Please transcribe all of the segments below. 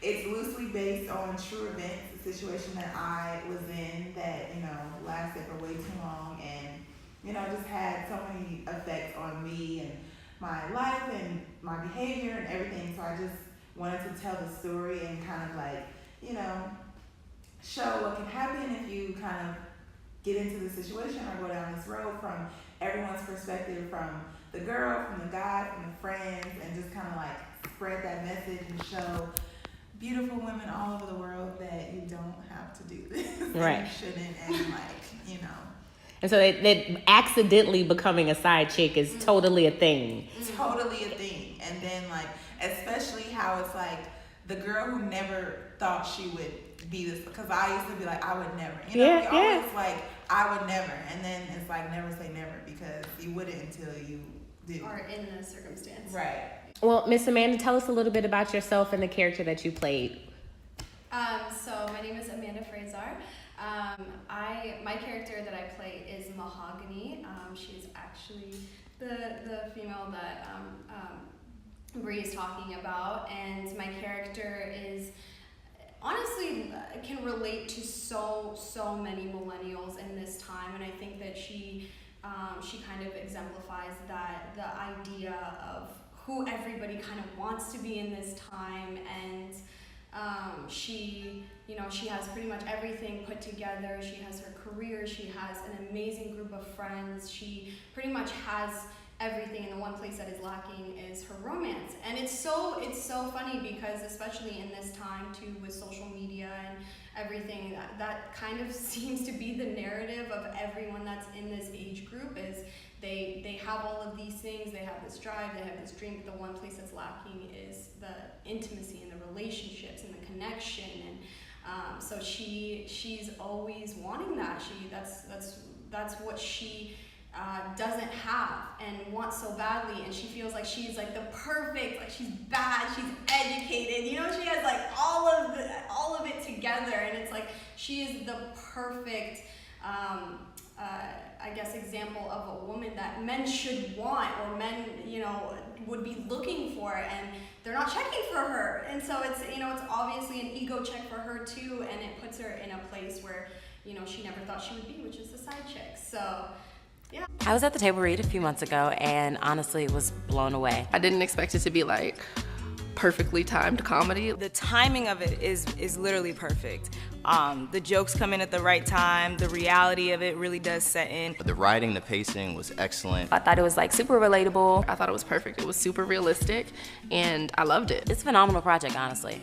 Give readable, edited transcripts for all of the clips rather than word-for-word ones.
it's loosely based on true events, a situation that I was in that, lasted for way too long and, just had so many effects on me and my life and my behavior and everything. So I just wanted to tell the story and kind of like, show what can happen if you kind of get into the situation or go down this road from everyone's perspective, from the girl, from the guy, from the friends, and just kind of like spread that message and show beautiful women all over the world that you don't have to do this. Right. And you shouldn't, and And so that accidentally becoming a side chick is totally a thing. Totally a thing. And then especially how it's like the girl who never thought she would be this, because I used to be like, I would never. Always like, I would never. And then it's like, never say never, because you wouldn't until you do. Or in the circumstance. Right. Well, Miss Amanda, tell us a little bit about yourself and the character that you played. So my name is Amanda Fraser. My character that I play is Mahogany. She's actually the female that Bree is talking about, and my character is honestly can relate to so many millennials in this time, and I think that she kind of exemplifies that the idea of who everybody kind of wants to be in this time, and she has pretty much everything put together. She has her career, she has an amazing group of friends, she pretty much has everything, and the one place that is lacking is her romance. And it's so funny because especially in this time too, with social media and everything, that kind of seems to be the narrative of everyone that's in this age group, is they have all of these things, they have this drive, they have this dream, but the one place that's lacking is the intimacy and the relationships and the connection. And so she's always wanting that. That's what she doesn't have and wants so badly, and she feels like she's like the perfect, like she's bad, she's educated, she has like all of it together, and it's like she is the perfect I guess example of a woman that men should want, or men would be looking for, and they're not checking for her. And so it's it's obviously an ego check for her too, and it puts her in a place where she never thought she would be, which is the side chick. So yeah. I was at the table read a few months ago and honestly was blown away. I didn't expect it to be like perfectly timed comedy. The timing of it is literally perfect. The jokes come in at the right time. The reality of it really does set in. The writing, the pacing was excellent. I thought it was like super relatable. I thought it was perfect. It was super realistic and I loved it. It's a phenomenal project, honestly.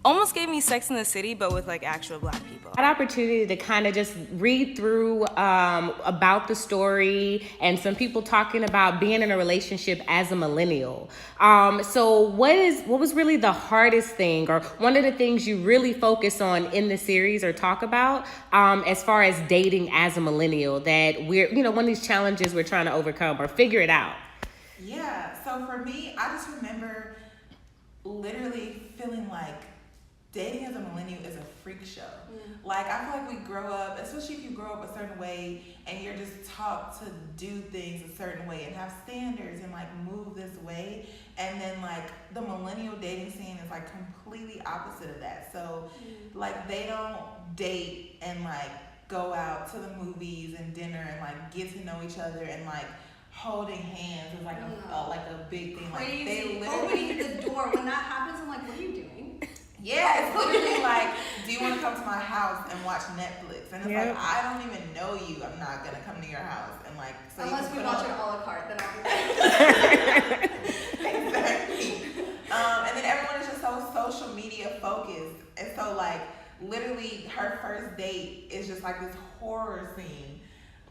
Almost gave me Sex in the City, but with like actual Black people. An opportunity to kind of just read through about the story and some people talking about being in a relationship as a millennial. So what was really the hardest thing, or one of the things you really focus on in the series or talk about as far as dating as a millennial, that we're, one of these challenges we're trying to overcome or figure it out? Yeah, so for me, I just remember literally feeling like dating as a millennial is a freak show. Like, I feel like we grow up, especially if you grow up a certain way and you're just taught to do things a certain way and have standards and like move this way, and then like the millennial dating scene is like completely opposite of that. So like they don't date and like go out to the movies and dinner and like get to know each other, and like holding hands is like a big thing. Crazy. Like they literally opening the door when that happens, I'm like, what are you doing? Yeah, it's literally like, do you want to come to my house and watch Netflix? And it's like, I don't even know you. I'm not going to come to your house. And like, so unless we watch it a la carte, then I'll be there. Exactly. And then everyone is just so social media focused. And so like, literally her first date is just like this horror scene.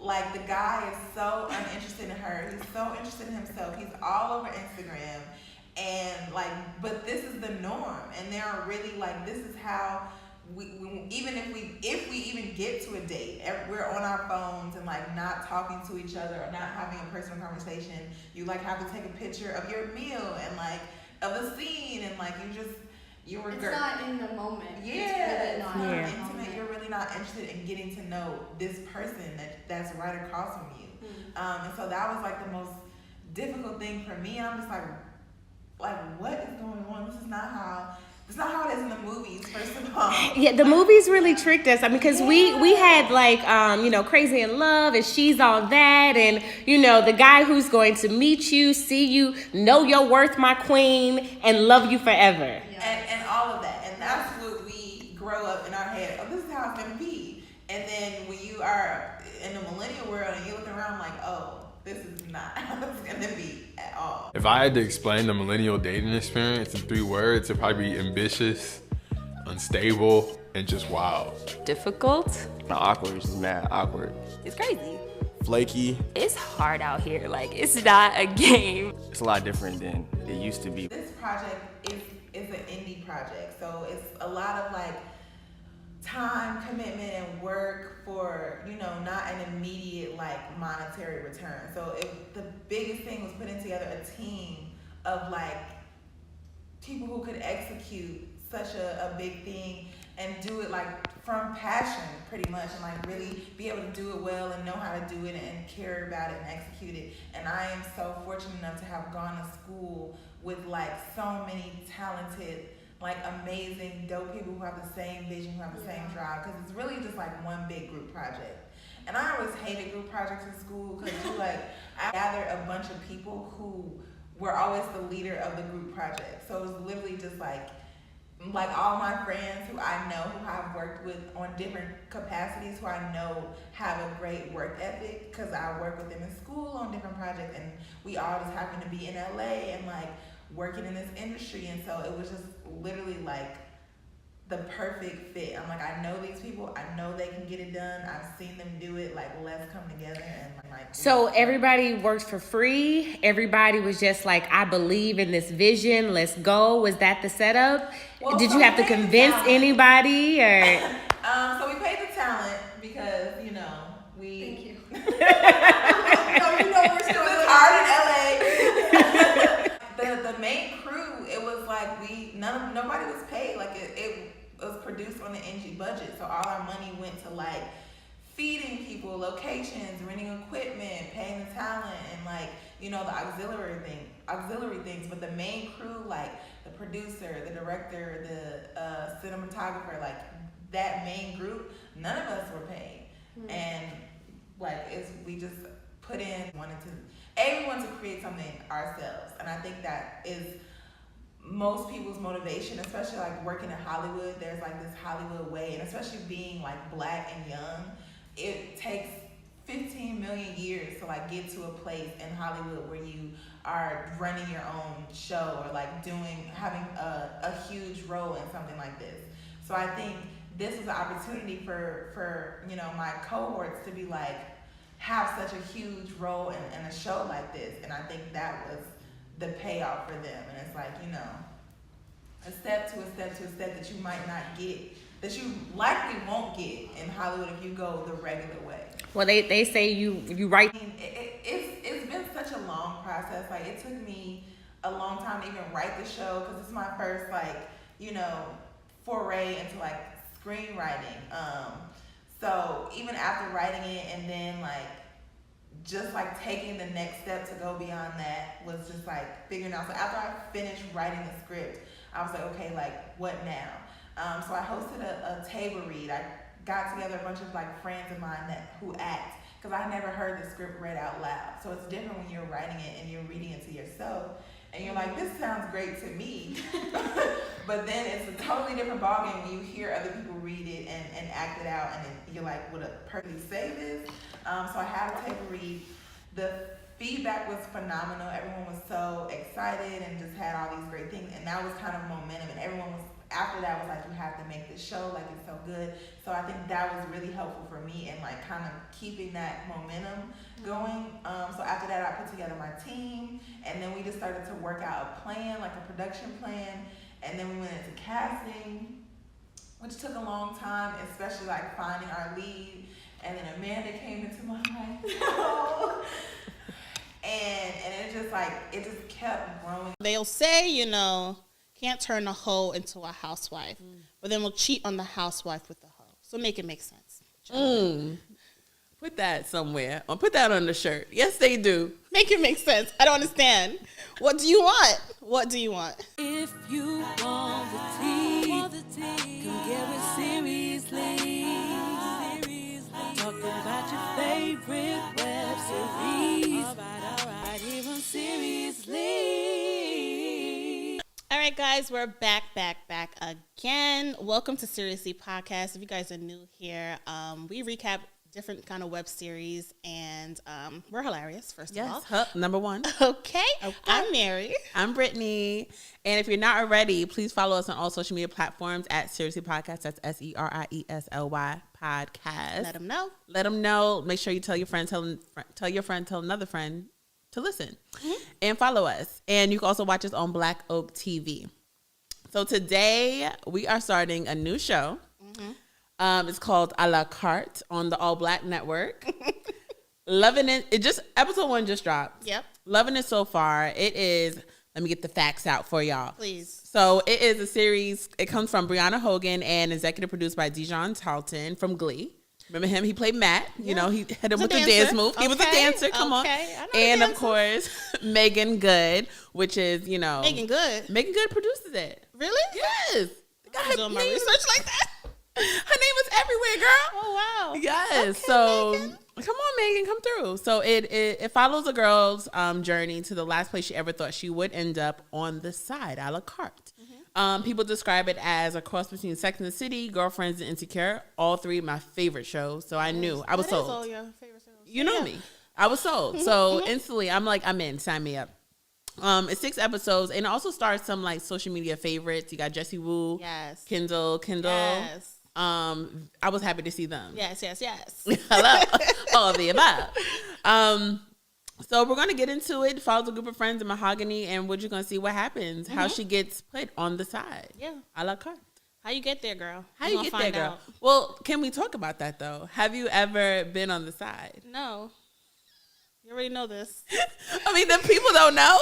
Like, the guy is so uninterested in her. He's so interested in himself. He's all over Instagram. And like, but this is the norm, and there are really like, this is how we even if we even get to a date, we're on our phones and like not talking to each other or not having a personal conversation. You like have to take a picture of your meal and like of the scene, and like it's not in the moment. Yeah, it's not intimate. You're really not interested in getting to know this person that's right across from you. And so that was like the most difficult thing for me, and I'm just like, what is going on? This is not how it is in the movie. movies, first of all. Yeah, the movies really tricked us. I mean, because we had like, Crazy in Love, and She's All That, and, the guy who's going to meet you, see you, know your worth, my queen, and love you forever. And all of that. And that's what we grow up in our head. Oh, this is how it's going to be. And then when you are in the millennial world and you're looking around like, oh, this is not how it's going to be at all. If I had to explain the millennial dating experience in 3 words, it'd probably be ambitious, unstable, and just wild. Difficult. Awkward, it's just mad awkward. It's crazy. Flaky. It's hard out here. Like, it's not a game. It's a lot different than it used to be. This project is an indie project, so it's a lot of like time, commitment, and work for, not an immediate like monetary return. So the biggest thing was putting together a team of like people who could execute such a big thing and do it like from passion pretty much, and like really be able to do it well and know how to do it and care about it and execute it. And I am so fortunate enough to have gone to school with like so many talented, like amazing, dope people who have the same vision, who have the same drive, because it's really just like one big group project. And I always hated group projects in school because I gathered a bunch of people who were always the leader of the group project. So it was literally just like all my friends who I know, who I've worked with on different capacities, who I know have a great work ethic because I work with them in school on different projects, and we all just happen to be in LA and like working in this industry. And so it was just literally like the perfect fit. I'm like, I know these people, I know they can get it done. I've seen them do it. Like, let's come together and like. So everybody worked for free. Everybody was just like, I believe in this vision. Let's go. Was that the setup? Well, Did so you have to convince anybody, or? So we paid the talent because we. Thank you. We're still hard in LA. The main crew, it was like nobody was paid. Like it was produced on the NG budget, so all our money went to like feeding people, locations, renting equipment, paying the talent, and like the auxiliary things. But the main crew, like the producer, the director, the cinematographer, like that main group, none of us were paid. And like we just put in, everyone to create something ourselves. And I think that is most people's motivation, especially like working in Hollywood. There's like this Hollywood way, and especially being like Black and young, it takes 15 million years to like get to a place in Hollywood where you are running your own show or like having a huge role in something like this. So I think this is an opportunity for my cohorts to be like, have such a huge role in a show like this. And I think that was the payoff for them. And it's like, a step to a step to a step that you might not get, that you likely won't get in Hollywood if you go the regular way. Well, they say you write. I mean, it's been such a long process. Like, it took me a long time to even write the show because it's my first, foray into, screenwriting. So even after writing it and then, just taking the next step to go beyond that was just figuring out. So after I finished writing the script, I was like, okay, what now? So I hosted a table read. I got together a bunch of friends of mine who act, because I never heard the script read out loud. So it's different when you're writing it and you're reading it to yourself, and you're like, this sounds great to me. But then it's a totally different ballgame when you hear other people read it and act it out, and then you're like, would a person say this? So I had a table read. The feedback was phenomenal. Everyone was so excited and just had all these great things, and that was kind of momentum. And everyone was, after that, was like, you have to make this show, it's so good. So I think that was really helpful for me in kind of keeping that momentum going. So after that, I put together my team, and then we just started to work out a plan, a production plan, and then we went into casting, which took a long time, especially finding our lead. And then Amanda came into my life. And it just it just kept growing. They'll say, can't turn a hoe into a housewife, but then we'll cheat on the housewife with the hoe. So make it make sense. Put that somewhere, or put that on the shirt. Yes, they do. Make it make sense. I don't understand. What do you want? What do you want? If you want the tea, right, guys, we're back again. Welcome to Seriously Podcast. If you guys are new here, we recap different kind of web series, and we're hilarious, first of all. Yes, number one. Okay. I'm Mary. I'm Brittany. And if you're not already, please follow us on all social media platforms at Seriously Podcast. That's SERIESLY Podcast. Let them know. Make sure you tell your friend, tell your friend, tell another friend to listen and follow us. And you can also watch us on Black Oak TV. So today we are starting a new show. It's called A La Carte on the All Black Network. Loving it. Episode 1 just dropped. Yep. Loving it so far. It is, let me get the facts out for y'all. Please. So it is a series. It comes from Brianna Hogan and executive produced by Dijon Talton from Glee. Remember him? He played Matt. Yeah. You know, he hit him with the dance move. He was a dancer. Come on. And of course, Megan Good, which is, you know. Megan Good? Megan Good produces it. Really? Yes. I'm doing my research like that. Her name is everywhere, girl. Oh, wow. Yes. Okay, so Megan. Come on, Megan, come through. So it follows a girl's journey to the last place she ever thought she would end up, on the side, a la carte. People describe it as a cross between Sex and the City, Girlfriends, and Insecure. All three of my favorite shows. So I knew. I was sold. All your favorite shows. You know me. I was sold. So instantly, I'm like, I'm in. Sign me up. It's 6 episodes, and it also stars some like social media favorites. You got Jessie Woo, yes, Kendall. Yes. I was happy to see them. Yes. Hello, all of the above. So we're gonna get into it. Follows a group of friends in Mahogany, and we're just gonna see what happens. How she gets put on the side. Yeah, a la carte. How you get there, girl? How you get there, girl? Well, can we talk about that though? Have you ever been on the side? No. You already know this. I mean, the people don't know.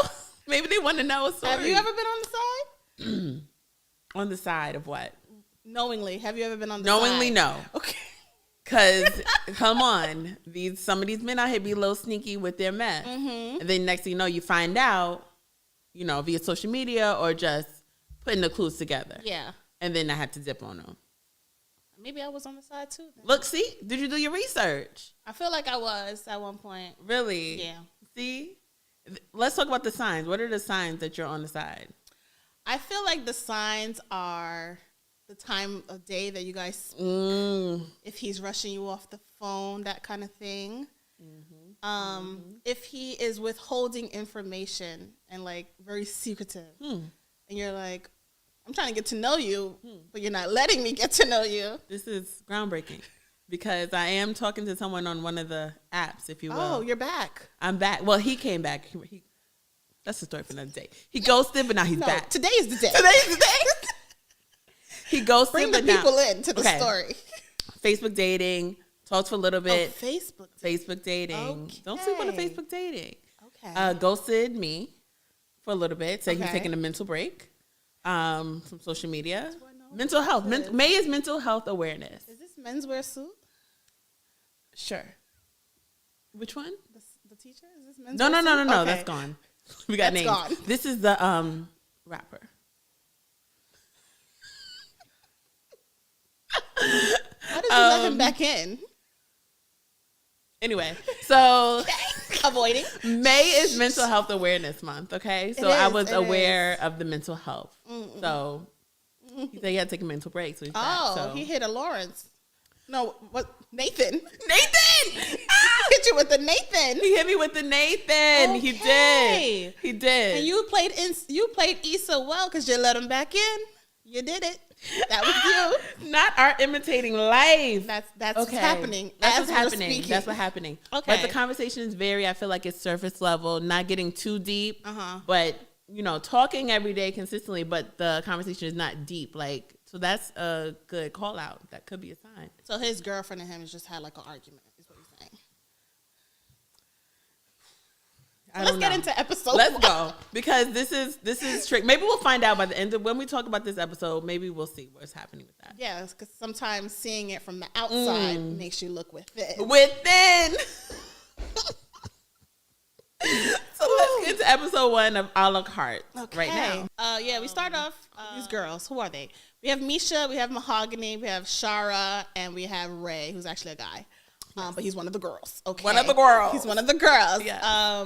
Maybe they want to know a story. Have you ever been on the side? On the side of what? Knowingly. Have you ever been on the Knowingly, side? no. Okay. Because, come on, some of these men out here be a little sneaky with their mess. And then next thing you know, you find out, you know, via social media or just putting the clues together. Yeah. And then I had to dip on them. Maybe I was on the side too. Then. Look, see? Did you do your research? I feel like I was at one point. Really? Yeah. See? Let's talk about the signs. What are the signs that you're on the side? I feel like the signs are the time of day that you guys speak. If he's rushing you off the phone, that kind of thing. If he is withholding information and like very secretive, and you're like, I'm trying to get to know you, but you're not letting me get to know you. This is groundbreaking because I am talking to someone on one of the apps, if you will. Oh, you're back. I'm back. Well, he came back. That's the story for another day. He ghosted, but now he's back. Today is the day. Today's the day. He ghosted, Bring the but people now, into the story. Facebook dating. Talked for a little bit. Oh, Facebook dating. Okay. Don't sleep on the Facebook dating. Okay. Ghosted me for a little bit. Said he's taking a mental break from social media. Mental health. May is Mental Health Awareness. Is this menswear suit? Sure. Which one? The teacher? Is this menswear suit? No. Okay. That's gone. We got names. Gone. This is the rapper. How did you let him back in? Anyway, so avoiding. May is Mental Health Awareness Month. Okay, so I was aware of the mental health. So he said he had to take a mental break. So he's back. So. He hit a Lawrence. No, what? Nathan. Nathan. Hit you with the Nathan. He hit me with the Nathan. Okay. He did. He did. And you played Issa well because you let him back in. You did it. That was you. Not art imitating life. That's what's happening. That's what's happening. That's what's happening. Okay. But the conversation is I feel like it's surface level, not getting too deep. But, you know, talking every day consistently, but the conversation is not deep. Like, so that's a good call out. That could be a sign. So his girlfriend and him has just had like an argument, is what you're saying. So let's get into episode 1. Let's go. Because this is trick. Maybe we'll find out by the end of when we talk about this episode. Maybe we'll see what's happening with that. Yeah, because sometimes seeing it from the outside makes you look within. So let's get to episode 1 of A La Carte right now. We start off these girls. Who are they? We have Misha, we have Mahogany, we have Shara, and we have Ray, who's actually a guy. But he's one of the girls. Okay. One of the girls. He's one of the girls. Yeah.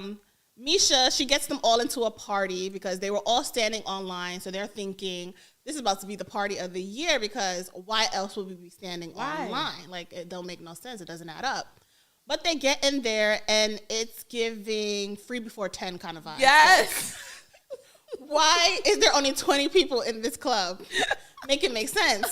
Misha, she gets them all into a party because they were all standing online. So they're thinking, this is about to be the party of the year because why else would we be standing online? Like, it don't make no sense. It doesn't add up. But they get in there and it's giving free before 10 kind of vibe. Yes. Why is there only 20 people in this club? Make it make sense.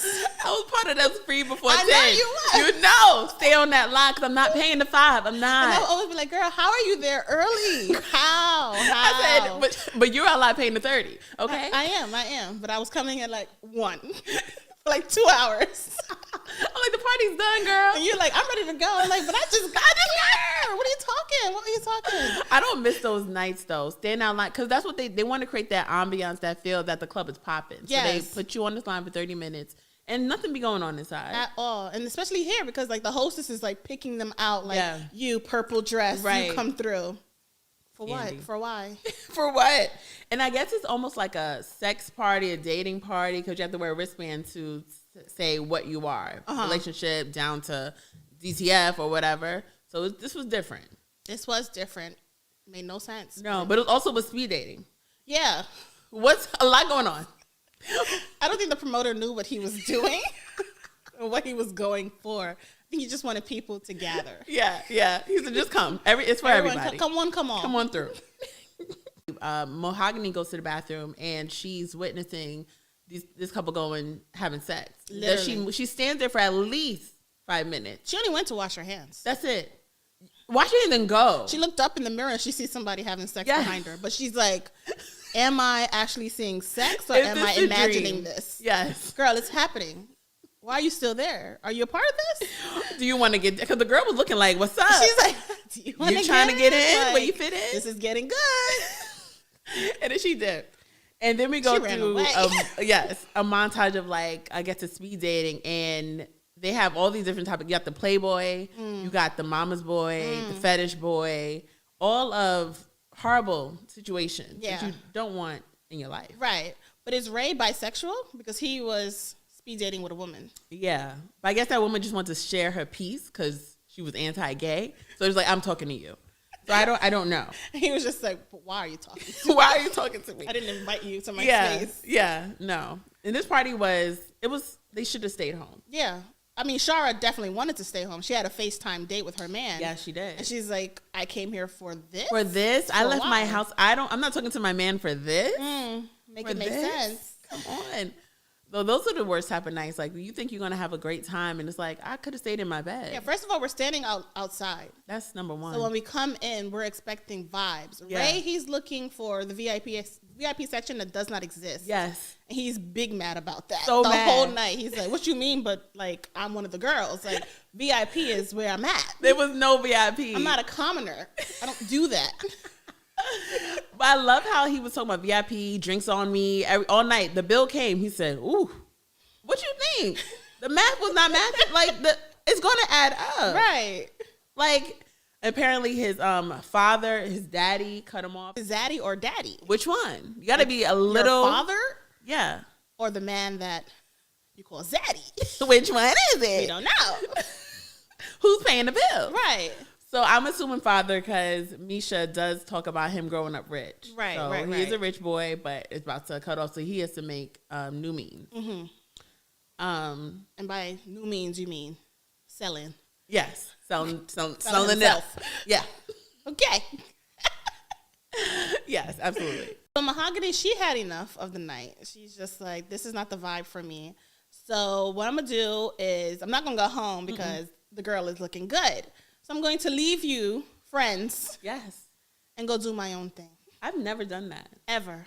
I was part of those free before 10. I know you was. You know, stay on that line because I'm not paying the $5. I'm not. And I would always be like, girl, how are you there early? How? I said, but you're out paying the 30, okay? I am. But I was coming at like 1 for like 2 hours. I'm like, the party's done, girl. And you're like, I'm ready to go. I'm like, but I just got here. What are you talking? What are you talking? I don't miss those nights though. Stand out line because that's what they want to create, that ambiance, that feel that the club is popping. Yes. So they put you on this line for 30 minutes and nothing be going on inside at all. And especially here because like the hostess is like picking them out like you purple dress, you come through. For Andy. what? For why? For what? And I guess it's almost like a sex party, a dating party because you have to wear a wristband to say what you are. Relationship down to DTF or whatever. So this was different. This was different. Made no sense. No, but it also was speed dating. Yeah. What's a lot going on? I don't think the promoter knew what he was doing or what he was going for. I think he just wanted people to gather. Yeah. He said, just come. It's for everybody. Come on. Come on through. Mahogany goes to the bathroom and she's witnessing this couple having sex. She stands there for at least 5 minutes. She only went to wash her hands. That's it. Why she didn't even go? She looked up in the mirror and she sees somebody having sex behind her. But she's like, am I actually seeing sex or am I imagining this? Yes. Girl, it's happening. Why are you still there? Are you a part of this? Do you want to get... Because the girl was looking like, what's up? She's like, do you want to trying to get in? Like, where you fit in? This is getting good. And then she did. And then we go through a montage of like, I guess, the speed dating, and they have all these different topics. You got the Playboy, you got the mama's boy, the fetish boy, all of horrible situations that you don't want in your life. Right. But is Ray bisexual? Because he was speed dating with a woman. Yeah. But I guess that woman just wanted to share her piece because she was anti-gay. So it's like, I'm talking to you. So I don't know. He was just like, but why are you talking to me? Why are you talking to me? I didn't invite you to my space. Yeah, no. And this party they should have stayed home. Yeah. I mean, Shara definitely wanted to stay home. She had a FaceTime date with her man. Yeah, she did. And she's like, I came here for this? For this? I left my house. I'm not talking to my man for this? Make it make sense. Come on. Though those are the worst type of nights. Like, you think you're going to have a great time, and it's like, I could have stayed in my bed. Yeah, first of all, we're standing outside. That's number one. So when we come in, we're expecting vibes. Yeah. Ray, he's looking for the VIP section that does not exist. Yes. And he's big mad about that. So the mad. whole night. He's like, what you mean? But, like, I'm one of the girls. Like, VIP is where I'm at. There was no VIP. I'm not a commoner. I don't do that. But I love how he was talking about VIP, drinks on me, all night. The bill came. He said, ooh, what you think? The math was not matching. Like, it's going to add up. Right. Like, apparently his father, his daddy cut him off. His daddy or daddy? Which one? You got to be a little... Your father? Yeah. Or the man that you call zaddy? Which one is it? We don't know. Who's paying the bill? Right. So I'm assuming father because Misha does talk about him growing up rich. Right, so right. He is a rich boy, but it's about to cut off, so he has to make new means. Mm-hmm. And by new means, you mean selling. Yes, selling himself. Yeah. Okay. Yes, absolutely. So Mahogany, she had enough of the night. She's just like, this is not the vibe for me. So what I'm gonna do is I'm not gonna go home because the girl is looking good. So I'm going to leave you, friends. Yes. And go do my own thing. I've never done that. Ever.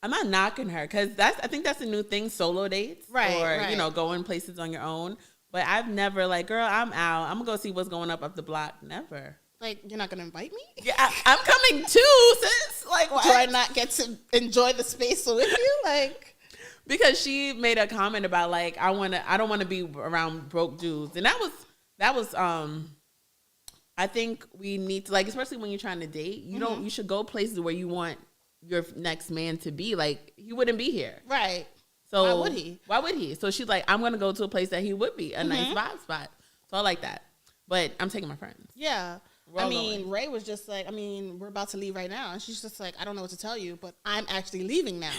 I'm not knocking her because I think that's a new thing, solo dates. Right. Or, going places on your own. But I've never girl, I'm out. I'm going to go see what's going up the block. Never. Like, you're not going to invite me? Yeah, I'm coming too, sis. Like, what? Do I not get to enjoy the space with you? Like... Because she made a comment about I don't want to be around broke dudes. And that was I think we need to especially when you're trying to date, you should go places where you want your next man to be. Like, he wouldn't be here. Right. So Why would he? So she's like, I'm gonna go to a place that he would be, a nice vibe spot. So I like that. But I'm taking my friends. Yeah. Ray was just like, we're about to leave right now. And she's just like, I don't know what to tell you, but I'm actually leaving now.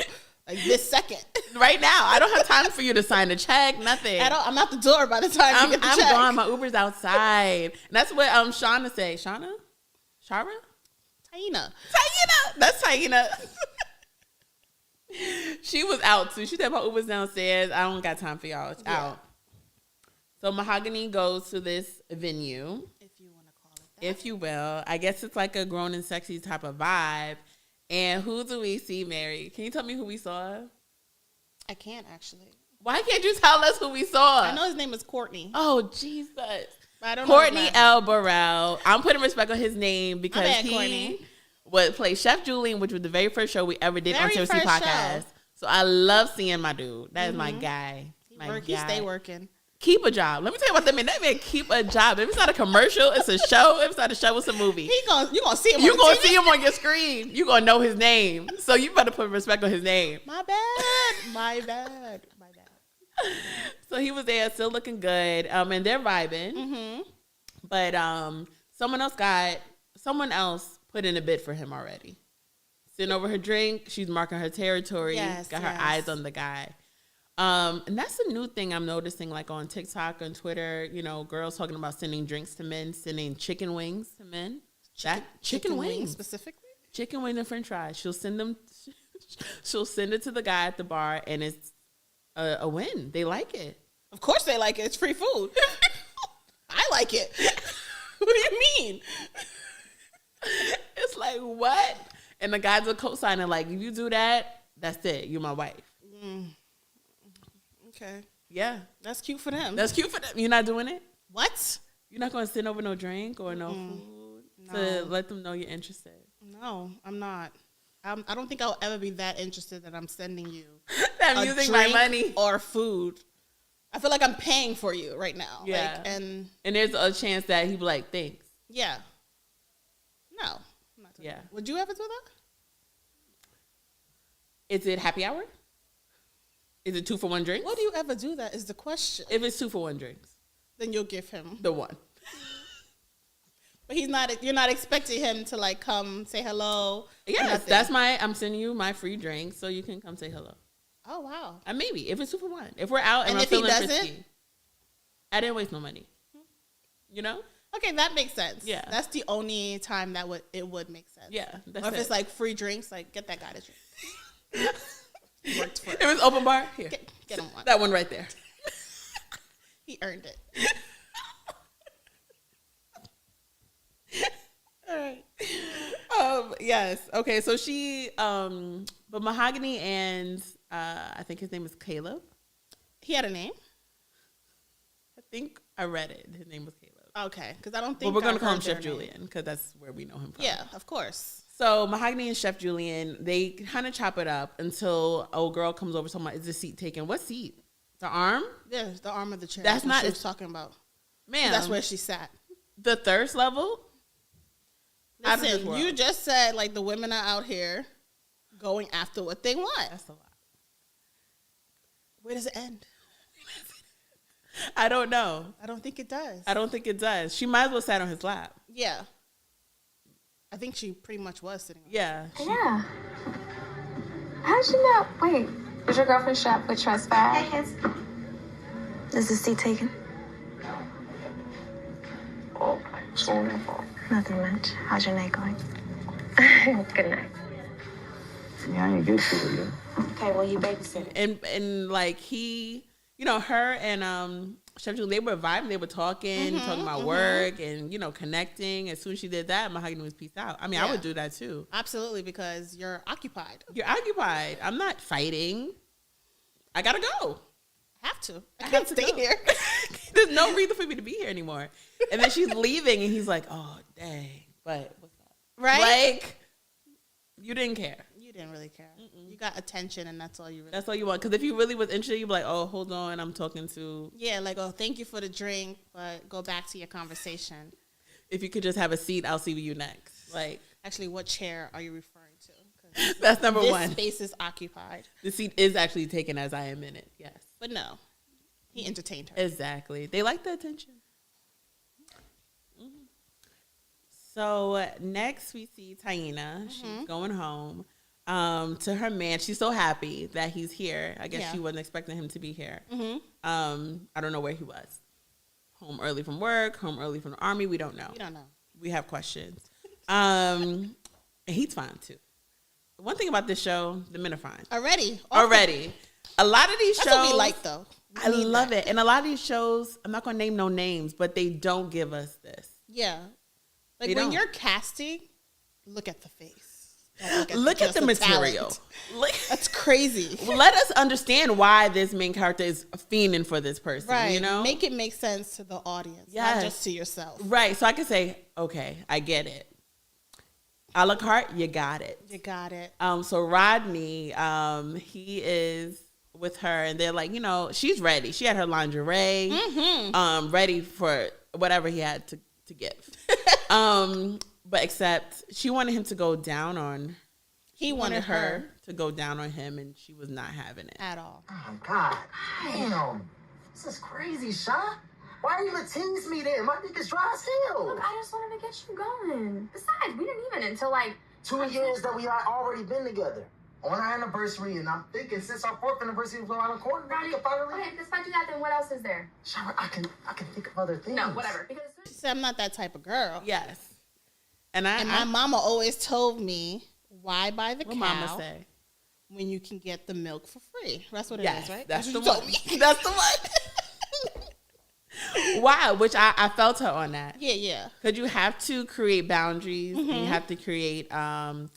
Like this second. Right now. I don't have time for you to sign a check, nothing. I'm out the door by the time you get the check. I'm gone. My Uber's outside. And that's what Shauna say. Shauna? Shara? Taina. That's Taina. She was out too. She said my Uber's downstairs. I don't got time for y'all. It's out. So Mahogany goes to this venue. If you want to call it that. If you will. I guess it's like a grown and sexy type of vibe. And who do we see, Mary? Can you tell me who we saw? I can't actually. Why can't you tell us who we saw? I know his name is Courtney. Oh, Jesus. I don't Courtney know L. Burrell. I'm putting respect on his name because he Courtney. would play Chef Julian, which was the very first show we ever did on Seriously Podcast. Show. So I love seeing my dude. That is my guy. He stay working. Keep a job. Let me tell you about that man. That man keep a job. If it's not a commercial, it's a You it's not a show, it's a movie. You gonna see him. You gonna see him on your screen. You gonna know his name. So you better put respect on his name. My bad. So he was there, still looking good. And they're vibing. Mm-hmm. But someone else put in a bid for him already. Sitting over her drink, she's marking her territory. Got her eyes on the guy. And that's a new thing I'm noticing, like on TikTok and Twitter, girls talking about sending drinks to men, sending chicken wings to men. Chicken wings specifically? Chicken wings and french fries. She'll send it to the guy at the bar, and it's a win. They like it. Of course they like it. It's free food. I like it. What do you mean? It's like, what? And the guys are co-signing, like, if you do that, that's it. You're my wife. Okay. Yeah. That's cute for them. You're not doing it? What? You're not going to send over no drink or no food to let them know you're interested? No, I'm not. I don't think I'll ever be that interested that I'm sending you I'm using my money or food. I feel like I'm paying for you right now. Yeah. And there's a chance that he'd be like, thanks. Yeah. No. I'm not doing that. Would you ever do that? Is it happy hour? Is it 2-for-1 drinks? What do you ever do that is the question. If it's 2-for-1 drinks. Then you'll give him the one. But you're not expecting him to like come say hello. Yes, I'm sending you my free drink so you can come say hello. Oh, wow. Maybe if it's 2-for-1. If we're out and I'm if feeling he doesn't, frisky, I didn't waste no money. Okay, that makes sense. Yeah. That's the only time it would make sense. Yeah. Or if it's like free drinks, like get that guy to drink. Worked for it. If it's open bar, here. Get him one. That one right there. He earned it. All right. Yes. Okay. So she, but Mahogany and I think his name is Caleb. He had a name? I think I read it. His name was Caleb. Okay, because I don't think. But we're gonna call him Chef Julian because that's where we know him from. Yeah, of course. So Mahogany and Chef Julian, they kind of chop it up until old girl comes over talking about, is the seat taken? What seat? The arm? Yeah, the arm of the chair. That's not. She was talking about. Man, that's where she sat. The thirst level. Listen, you just said like the women are out here going after what they want. That's a lot. Where does it end? I don't know. I don't think it does. I don't think it does. She might as well sat on his lap. Yeah. I think she pretty much was sitting on Yeah. Yeah. How'd you know? Wait, was your girlfriend strapped with trust bags? Is the seat taken? Oh, what's going on? Nothing much. How's your night going? Good night. Yeah, I ain't get to it yet. Okay, well, you babysit. And like he, her and Chef Julie, they were vibing, they were talking about work and, connecting. As soon as she did that, Mahogany was peace out. I mean, I would do that too. Absolutely, because you're occupied. You're occupied. I'm not fighting. I gotta go. I have to. I can't stay here. There's no reason for me to be here anymore. And then she's leaving and he's like, oh, dang. But what's up? Right? Like, you didn't care. You didn't really care. You got attention and that's all you really That's all you want. Because if you really was interested, you'd be like, oh, hold on, I'm talking to... Yeah, like, oh, thank you for the drink, but go back to your conversation. If you could just have a seat, I'll see you next. Like, actually, what chair are you referring to? That's number one. This space is occupied. The seat is actually taken as I am in it, yes. But no, he entertained her. Exactly. They like the attention. So next we see Taina. She's going home to her man. She's so happy that he's here. I guess she wasn't expecting him to be here. I don't know where he was. Home early from work, home early from the army. We don't know. We have questions. And he's fine too. One thing about this show, the men are fine. Already. A lot of these shows. That's what we like, though. I love it. And a lot of these shows, I'm not going to name no names, but they don't give us this. Yeah. Like when you're casting, look at the face. Look at the material. That's crazy. Let us understand why this main character is fiending for this person. Right. You know? Make it make sense to the audience, not just to yourself. Right. So I can say, okay, I get it. A la carte, you got it. So Rodney, he is with her, and they're like, she's ready. She had her lingerie, ready for whatever he had to give. But except she wanted him to go down on. He wanted her to go down on him, and she was not having it at all. Oh my God! Damn, this is crazy, Sean. Why are you gonna tease me then? My dick is dry as hell. Look, I just wanted to get you going. Besides, we didn't even until like 2 years that we had already been together. On our anniversary, and I'm thinking since our 4th anniversary was around the corner, we can finally. Okay, despite you that, then what else is there? Shower, I can think of other things. No, whatever. Because she said I'm not that type of girl. Yes. And my mama always told me, why buy the cow mama say? When you can get the milk for free? That's what it is, right? That's the one. That's the one. Wow, which I felt her on that. Yeah. Because you have to create boundaries, and you have to create a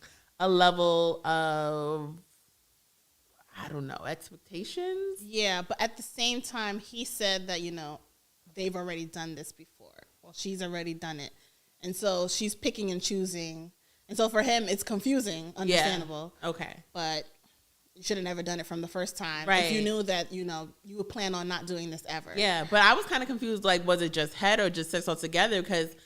level of, I don't know, expectations. Yeah, but at the same time, he said that, they've already done this before. Well, she's already done it. And so she's picking and choosing. And so for him, it's confusing, understandable. Yeah. Okay. But you should have never done it from the first time. Right. If you knew that, you would plan on not doing this ever. Yeah, but I was kind of confused, like, was it just head or just sex altogether? Because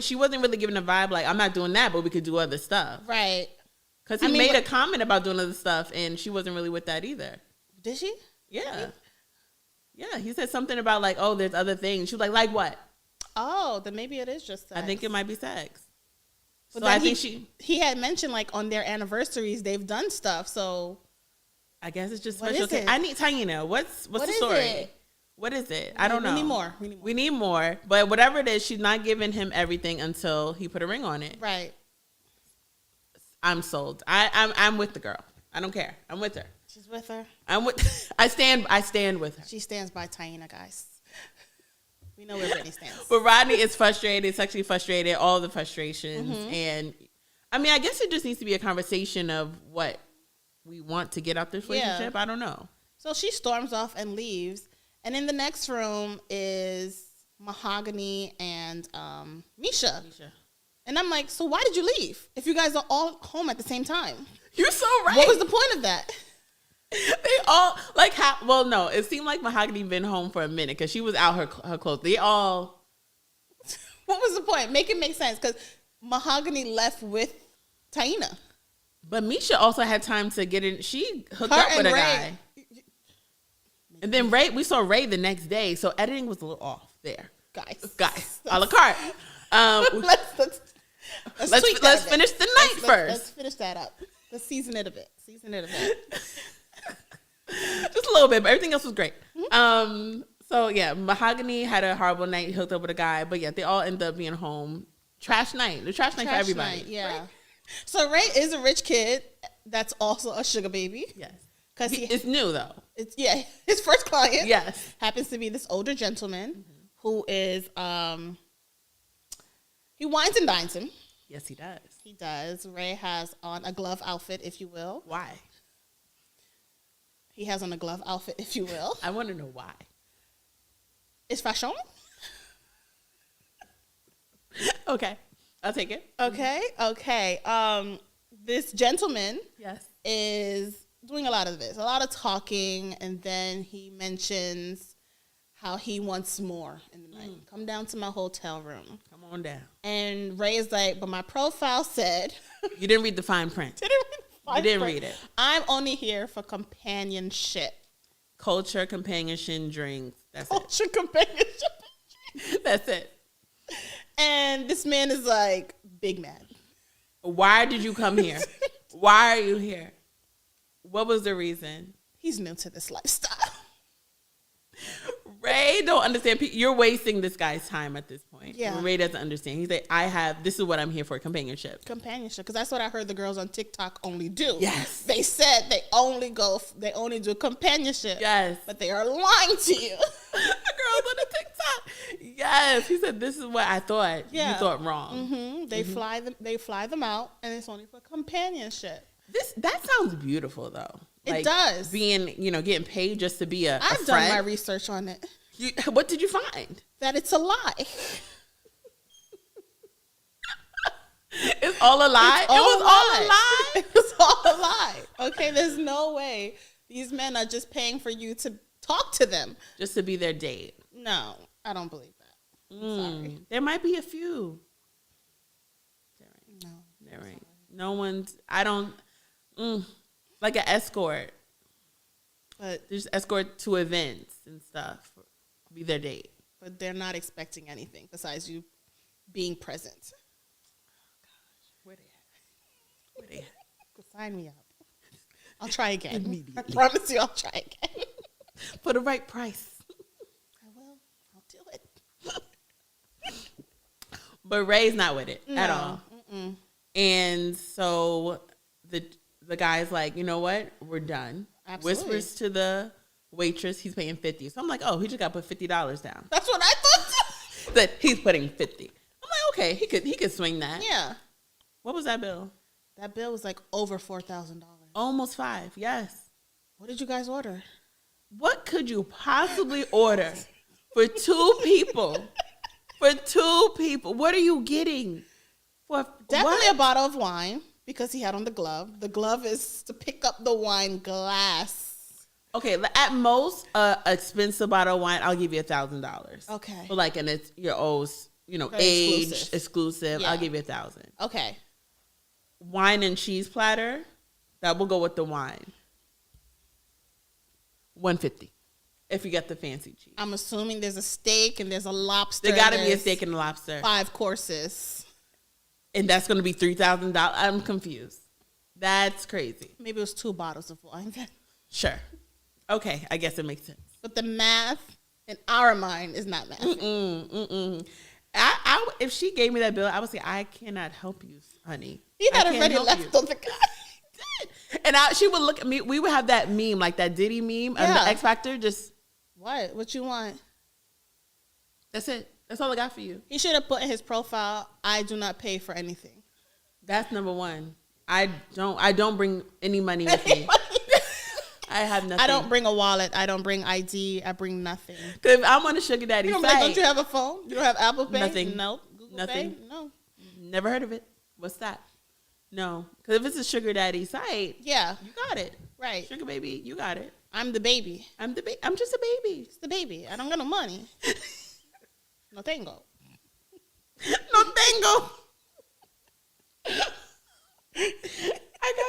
she wasn't really giving a vibe like, I'm not doing that, but we could do other stuff. Right. Because he made a comment about doing other stuff, and she wasn't really with that either. Did she? Yeah. Really? Yeah, he said something about, like, oh, there's other things. She was like what? Oh, then maybe it is just sex. I think it might be sex. But so I think he had mentioned, like, on their anniversaries, they've done stuff, so. I guess it's just what special. Is it? I need Taina. What's the story? It? What is it? I don't know. We need more. But whatever it is, she's not giving him everything until he put a ring on it. Right. I'm sold. I'm with the girl. I don't care. I'm with her. She's with her. I stand with her. She stands by Taina, guys. We know where Brittany stands. But Rodney is frustrated, sexually frustrated, all the frustrations. And I mean, I guess it just needs to be a conversation of what we want to get out this relationship. I don't know. So she storms off and leaves. And in the next room is Mahogany and Misha. And I'm like, so why did you leave if you guys are all home at the same time? You're so right. What was the point of that? They all no, it seemed like Mahogany been home for a minute because she was out her clothes. They all. What was the point? Make it make sense, because Mahogany left with Taina. But Misha also had time to get in. She hooked up with a guy. And then we saw Ray the next day, so editing was a little off there. Guys, a la carte. Let's finish the night first. Let's finish that up. Let's season it a bit. Just a little bit, but everything else was great. So yeah, Mahogany had a horrible night, hooked up with a guy, but yeah, they all ended up being home. Trash night. The trash night for everybody. Yeah. Right? So Ray is a rich kid that's also a sugar baby. Yes. Because it's new though. It's his first client. Yes. Happens to be this older gentleman who is he wines and dines him. Yes, he does. He does. Ray has on a glove outfit, if you will. Why? He has on a glove outfit, if you will. I want to know why. It's fashion. Okay. I'll take it. Okay. This gentleman is doing a lot of this, a lot of talking, and then he mentions how he wants more in the night. Come down to my hotel room. Come on down. And Ray is like, but my profile said... You didn't read the fine print. You didn't read it. I'm only here for companionship. Culture, companionship, drinks. That's Culture, companionship, That's it. And this man is like, big mad. Why did you come here? Why are you here? What was the reason? He's new to this lifestyle. Ray don't understand. You're wasting this guy's time at this point. Yeah. Ray doesn't understand. He's like, this is what I'm here for, companionship. Companionship, because that's what I heard the girls on TikTok only do. Yes. They said they only do companionship. Yes. But they are lying to you. The girls on the TikTok. Yes. He said, this is what I thought. Yeah. You thought wrong. Mm-hmm. They fly them out, and it's only for companionship. That sounds beautiful, though. It does. Being, getting paid just to be a I've done my research on it. What did you find? That it's a lie. It's all a lie? It was all a lie? It was all a lie. Okay, there's no way these men are just paying for you to talk to them. Just to be their date. No, I don't believe that. Sorry. There might be a few. No. There ain't. No one's, like an escort. But just escort to events and stuff. Be their date. But they're not expecting anything besides you being present. Where they at? Sign me up. I'll try again. Immediately. I promise you I'll try again. For the right price. I will. I'll do it. But Ray's not with it at all. Mm-mm. And so the guy's like, you know what? We're done. Absolutely. Whispers to the waitress, he's paying $50. So I'm like, oh, he just got to put $50 down. That's what I thought. That he's putting $50. I'm like, okay, he could swing that. Yeah. What was that bill? That bill was like over $4,000. Almost $5,000, yes. What did you guys order? What could you possibly order for two people? For two people. What are you getting? Definitely a bottle of wine because he had on the glove. The glove is to pick up the wine glass. Okay, at most, expensive bottle of wine, I'll give you $1,000. Okay. But like, and it's your old, Very age exclusive. Yeah. I'll give you $1,000. Okay. Wine and cheese platter, that will go with the wine. $150 if you get the fancy cheese. I'm assuming there's a steak and there's a lobster. There got to be a steak and a lobster. 5 courses. And that's going to be $3,000. I'm confused. That's crazy. Maybe it was 2 bottles of wine then. Sure. Okay, I guess it makes sense. But the math in our mind is not math. If she gave me that bill, I would say, I cannot help you, honey. He had already left on the guy. And she would look at me. We would have that meme, like that Diddy meme of the X Factor. Just what you want? That's it. That's all I got for you. He should have put in his profile, I do not pay for anything. That's number one. I don't bring any money with me. I have nothing. I don't bring a wallet. I don't bring ID. I bring nothing. Because if I'm on a sugar daddy site. Don't you have a phone? You don't have Apple Pay? Nothing. Nope. Google Nothing. Pay? No. Never heard of it. What's that? No. Because if it's a sugar daddy site, yeah, you got it. Right. Sugar baby, you got it. I'm the baby. I'm just a baby. It's the baby. I don't got no money. No tengo. No tengo.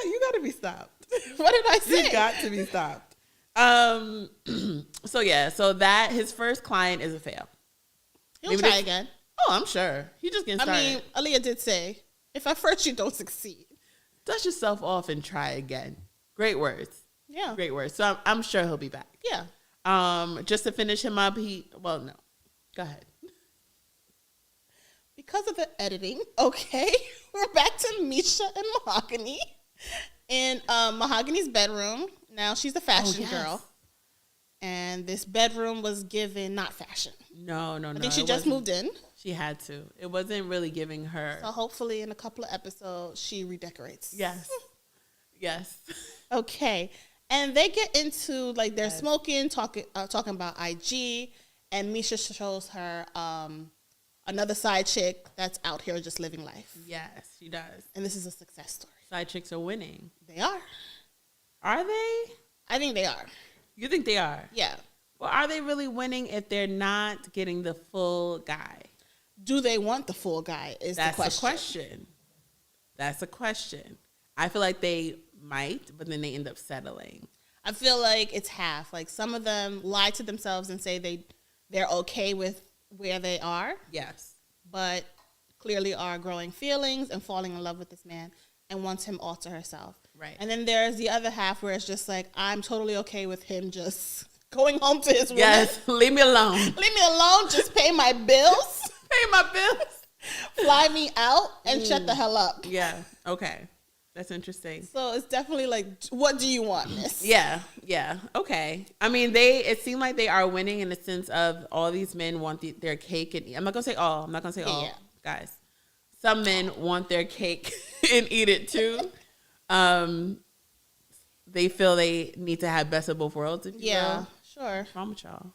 You got to be stopped. What did I say? You got to be stopped. So that his first client is a fail. He'll try again. Oh, I'm sure. He just getting started. I mean, Aaliyah did say, if at first you don't succeed, dust yourself off and try again. Great words. Yeah. Great words. So I'm sure he'll be back. Yeah. Just to finish him up, no. Go ahead. Because of the editing, okay, we're back to Misha and Mahogany in Mahogany's bedroom. Now she's a fashion girl. And this bedroom was given not fashion. No. I think she just moved in. She had to. It wasn't really giving her. So hopefully in a couple of episodes, she redecorates. Yes. Yes. Okay. And they get into, like, they're smoking, talking about IG. And Misha shows her another side chick that's out here just living life. Yes, she does. And this is a success story. Side chicks are winning. They are. Are they? I think they are. You think they are? Yeah. Well, are they really winning if they're not getting the full guy? Do they want the full guy is the question. That's a question. I feel like they might, but then they end up settling. I feel like it's half. Like some of them lie to themselves and say they're okay with where they are. Yes. But clearly are growing feelings and falling in love with this man and wants him all to herself. Right. And then there's the other half where it's just like, I'm totally okay with him just going home to his woman. Yes, leave me alone. Leave me alone. Just pay my bills. Pay my bills. Fly me out and shut the hell up. Yeah. Okay. That's interesting. So it's definitely like, what do you want, miss? Yeah. Okay. I mean, it seemed like they are winning in the sense of all these men want their cake, and I'm not gonna say all. Guys. Some men want their cake and eat it too. They feel they need to have best of both worlds. If you will. Sure. What's wrong with y'all?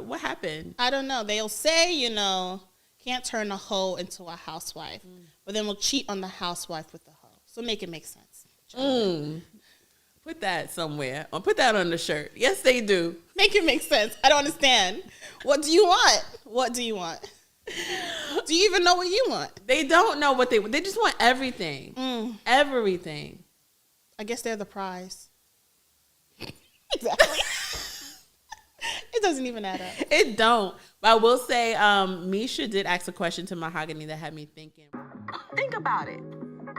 What happened? I don't know. They'll say, can't turn a hoe into a housewife, but then we'll cheat on the housewife with the hoe. So make it make sense. Put that somewhere. Or put that on the shirt. Yes, they do. Make it make sense. I don't understand. What do you want? What do you want? Do you even know what you want? They don't know what they just want everything. Everything. I guess they're the prize. Exactly. It doesn't even add up. It don't. But I will say, Misha did ask a question to Mahogany that had me thinking. Think about it.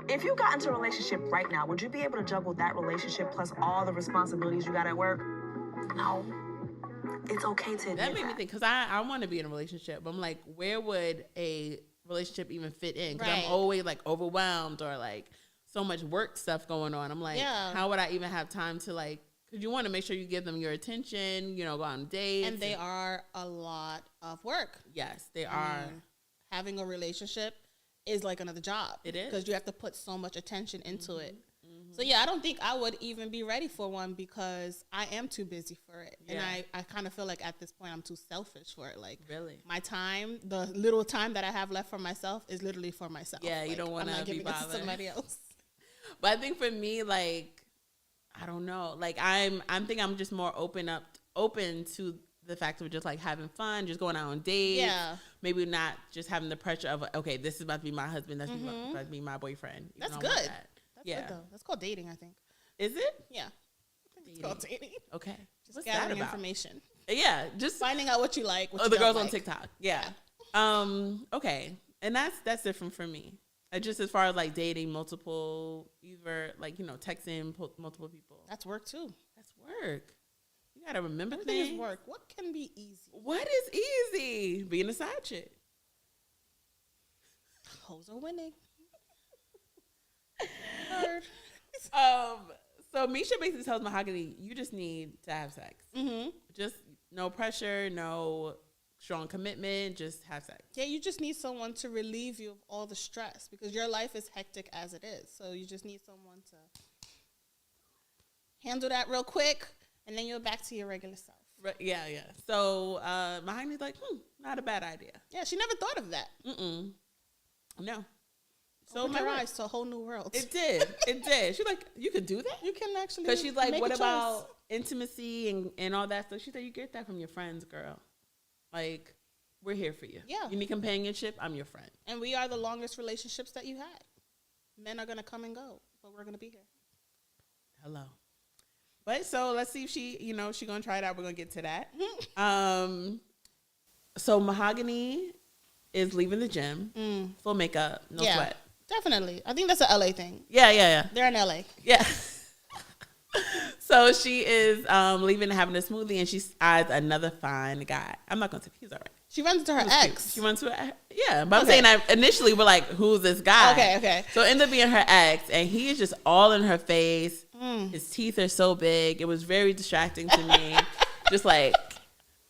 If you got into a relationship right now, would you be able to juggle that relationship plus all the responsibilities you got at work? No. It's okay to admit that. Made me think, because I want to be in a relationship. But I'm like, where would a relationship even fit in? Because I'm always like overwhelmed or like so much work stuff going on. I'm like, how would I even have time to like, because you want to make sure you give them your attention, go on dates. And they are a lot of work. Yes, they are. Having a relationship is like another job. It is. Because you have to put so much attention into it. So yeah, I don't think I would even be ready for one because I am too busy for it. Yeah. And I kind of feel like at this point I'm too selfish for it. Like really, my time, the little time that I have left for myself is literally for myself. Yeah, you don't want to be bothered. It to somebody else. But I think for me, like, I don't know. Like I'm thinking I'm just more open to the fact of just like having fun, just going out on dates. Yeah. Maybe not just having the pressure of, okay, this is about to be my husband. That's about to be my boyfriend. That's good. That's good though. That's called dating, I think. Is it? Yeah. I think it's called dating. Okay. Just what's gathering information. Yeah. Just finding out what you like. What the you girls like. on TikTok. Yeah. Okay. And that's different for me. Just as far as like dating multiple, either like, texting multiple people. That's work too. That's work. You gotta remember Everything things. is work. What can be easy? What is easy? Being a side chick. Hoes are winning. So Misha basically tells Mahogany, you just need to have sex. Just no pressure, no strong commitment, just have sex. Yeah, you just need someone to relieve you of all the stress because your life is hectic as it is. So you just need someone to handle that real quick, and then you're back to your regular self. Right, yeah. So Mahogany's like, not a bad idea. Yeah, she never thought of that. No. So opened her eyes to a whole new world. It did. She's like, you could do that? You can actually. Because she's like, make what a about choice. intimacy and all that stuff? She said, you get that from your friends, girl. Like, we're here for you. Yeah. You need companionship, I'm your friend. And we are the longest relationships that you had. Men are going to come and go, but we're going to be here. Hello. But so let's see if she, she's going to try it out. We're going to get to that. So Mahogany is leaving the gym. Full makeup, no sweat. Definitely. I think that's an LA thing. Yeah. They're in LA. Yeah. So she is leaving and having a smoothie, and she eyes another fine guy. I'm not going to say he's all right. She runs into her ex. Cute. She runs to her yeah. But I'm saying that initially we're like, who's this guy? Okay. So it ended up being her ex, and he is just all in her face. His teeth are so big. It was very distracting to me. Just like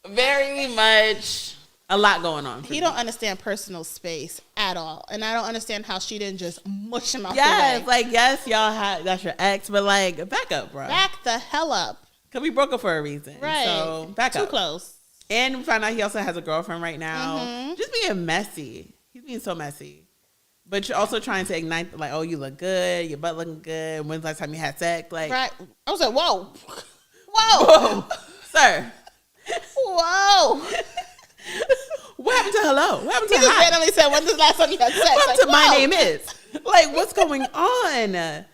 very much a lot going on. He don't understand personal space at all. And I don't understand how she didn't just mush him out yes, the way. Like, yes, y'all that's your ex, but like, back up, bro. Back the hell up. Because we broke up for a reason. Right. So, back up. Too close. And we found out he also has a girlfriend right now. Just being messy. He's being so messy. But you're also trying to ignite, like, oh, you look good. Your butt looking good. When's the last time you had sex? Like, right. I was like, whoa. Whoa. Sir. Whoa. What happened to hello? What happened to he just randomly said, when's the last time you had sex? What happened to my name is? Like, what's going on?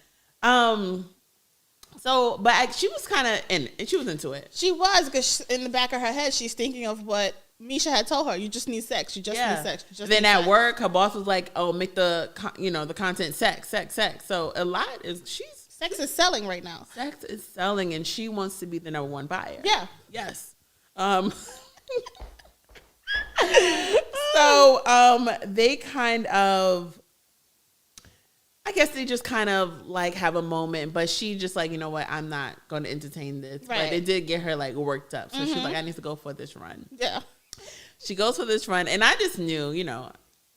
So, but she was kind of she was into it. She was, because in the back of her head, she's thinking of what Misha had told her, you just need sex. You just need sex. You just then need at sex. work, her boss was like, "Oh, make the the content sex." So a lot is sex is selling right now. Sex is selling, and she wants to be the number one buyer. Yeah. Yes. So they kind of, I guess they just kind of like have a moment, but she just like, you know what, I'm not going to entertain this. Right. But it did get her like worked up. So she's like, I need to go for this run. Yeah. She goes for this run, and I just knew,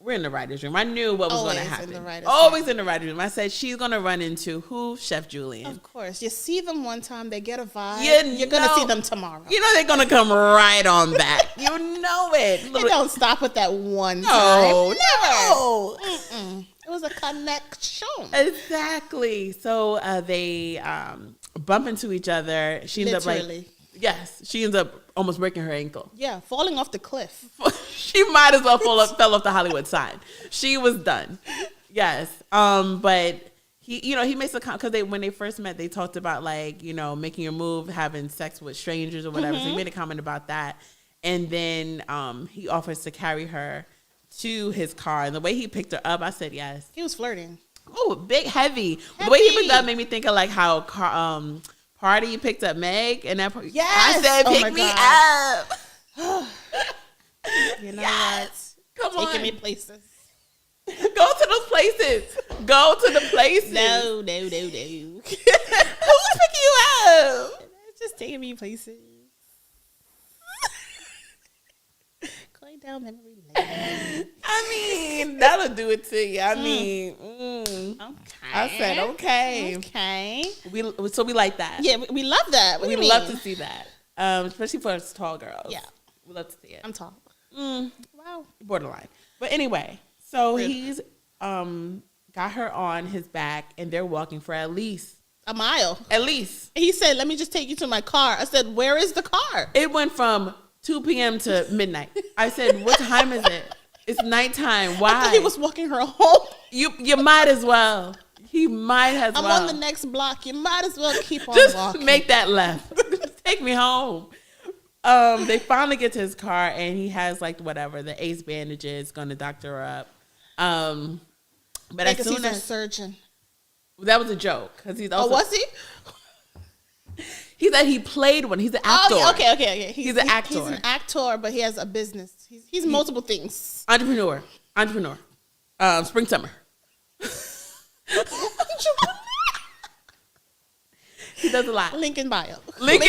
we're in the writer's room. I knew what was going to happen. Always in the writer's room. I said, she's going to run into who? Chef Julian. Of course. You see them one time, they get a vibe. You're going to see them tomorrow. You know they're going to come right on back. You know it. They don't stop with that one time. No. It was a connection. Exactly. So they bump into each other. She ends up like, she ends up almost breaking her ankle. Yeah, falling off the cliff. She might as well fell off the Hollywood sign. She was done. Yes. But he makes a comment because when they first met, they talked about like, making a move, having sex with strangers or whatever. So he made a comment about that. And then he offers to carry her to his car. And the way he picked her up, I said yes. He was flirting. Oh, big, heavy. The way he picked up made me think of like how Party picked up Meg, and that I said, "Pick me up." You know what? Come on, taking me places. Go to those places. Go to the places. No. Who's picking you up? It's just taking me places. Going down memory lane. I mean, that'll do it to you. I mean, okay. I said okay. Okay. We like that. Yeah, we love that. What we do you love mean? to see that, especially for us tall girls. Yeah, we love to see it. I'm tall. Wow, borderline. But anyway, so he's got her on his back, and they're walking for at least a mile. At least. He said, "Let me just take you to my car." I said, "Where is the car?" It went from 2 p.m. to midnight. I said, "What time is it?" It's nighttime. Why? I thought he was walking her home. You might as well. He might as well. I'm on the next block. You might as well keep on just walking. Make that left. Take me home. They finally get to his car, and he has like whatever the ace bandages, going to doctor her up. But as soon he's a surgeon. That was a joke because he's also. Oh, was he? He said he played one. He's an actor. Oh, okay. He's an actor. He's an actor, but he has a business. He's multiple things. Entrepreneur. Spring summer. He does a lot. Link in bio. Link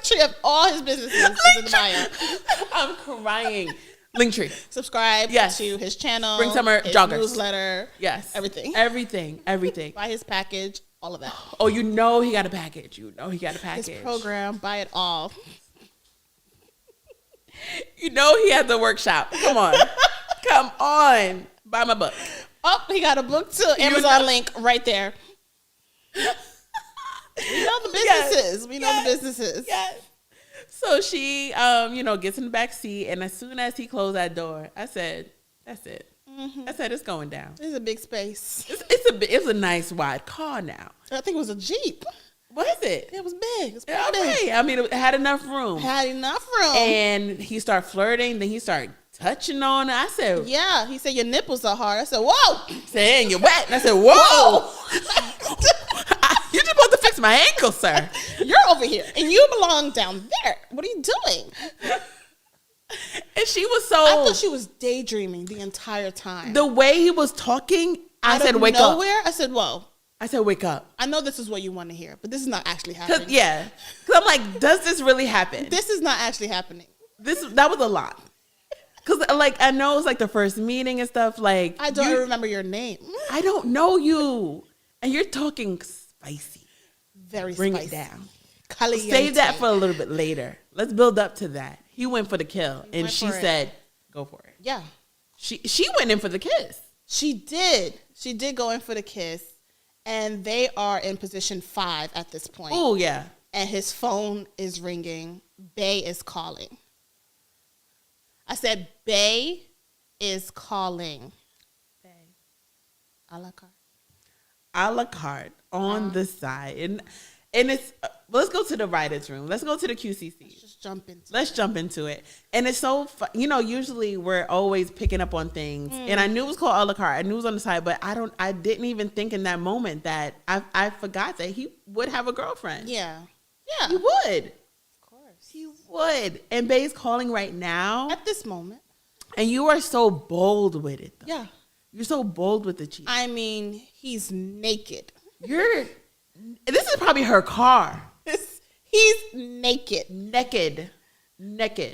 tree of all his businesses is in the bio. I'm crying. Linktree. Subscribe to his channel. Spring Summer his Joggers. Newsletter. Yes. Everything. Buy his package. All of that. Oh, he got a package. His program. Buy it all. He had the workshop. Come on. Buy my book. Oh, he got a book too. Amazon link right there. We know the businesses. Yes. So she, gets in the back seat, and as soon as he closed that door, I said, "That's it." Mm-hmm. I said, "It's going down." It's a big space. It's a nice wide car now. I think it was a Jeep. Was it? It was big. It was big. big. I mean, it had enough room. And he started flirting. Then he started touching on it. I said, "Yeah." He said, "Your nipples are hard." I said, "Whoa." Saying you're wet. And I said, "Whoa." You're just supposed to fix my ankle, sir. You're over here, and you belong down there. What are you doing? And she was so. I thought she was daydreaming the entire time. The way he was talking, I said, "Wake up." I said, "Whoa." I said, "Wake up." I know this is what you want to hear, but this is not actually happening. Because I'm like, does this really happen? This is not actually happening. That was a lot. Because I know it's like the first meeting and stuff. Like I don't remember your name. I don't know you, and you're talking spicy. Very Bring spicy. it down. Caliente. Save that for a little bit later. Let's build up to that. He went for the kill, and she said, "Go for it." Yeah. She went in for the kiss. She did. She did go in for the kiss, and they are in position 5 at this point. Oh yeah. And his phone is ringing. Bae is calling. I said, Bae is calling. Bae. A la carte. A la carte on the side. And And it's let's go to the writers' room. Let's go to the QCC. Let's jump into it. And it's so usually we're always picking up on things. And I knew it was called a la carte. I knew it was on the side, but I didn't even think in that moment that I forgot that he would have a girlfriend. Yeah. He would. Of course. He would. And Bay's calling right now. At this moment. And you are so bold with it, though. Yeah. You're so bold with the cheat. I mean, he's naked. This is probably her car. He's naked. Naked.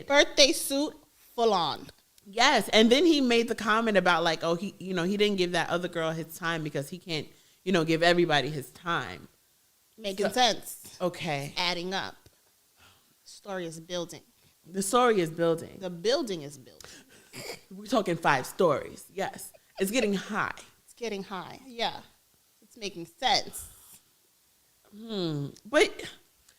Birthday suit, full on. Yes. And then he made the comment about like, oh, he didn't give that other girl his time because he can't, give everybody his time. Making sense. Okay. Adding up. Story is building. The story is building. The building is building. We're talking 5 stories. Yes. It's getting high. It's getting high. Yeah. It's making sense. But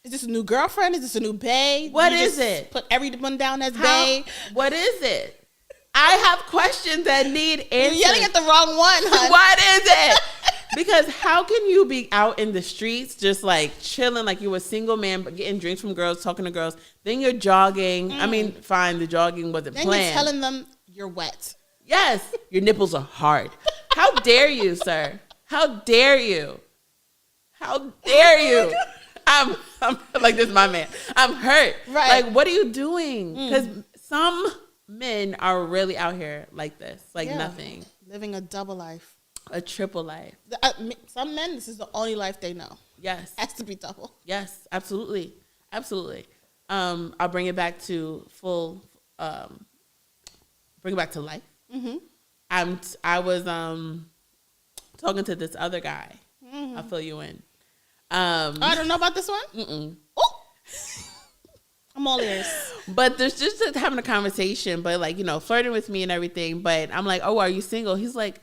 is this a new girlfriend? Is this a new bae? What is it? Put everyone down as bae? What is it? I have questions that need answers. You're yelling at the wrong one, hun. What is it? Because how can you be out in the streets just like chilling like you were a single man but getting drinks from girls, talking to girls, then you're jogging. I mean, fine, the jogging wasn't then planned. You're telling them you're wet. Yes, your nipples are hard. How dare you, sir? How dare you? How dare you? I'm like, this is my man. I'm hurt. Right. Like, what are you doing? Because some men are really out here like this, like nothing. Living a double life. A triple life. Some men, this is the only life they know. Yes. Has to be double. Yes, absolutely. Absolutely. I'll bring it back to bring it back to life. Mm-hmm. I was talking to this other guy. I'll fill you in. I don't know about this one. Oh, I'm all ears. But there's just having a conversation, but like flirting with me and everything. But I'm like, oh, are you single? He's like,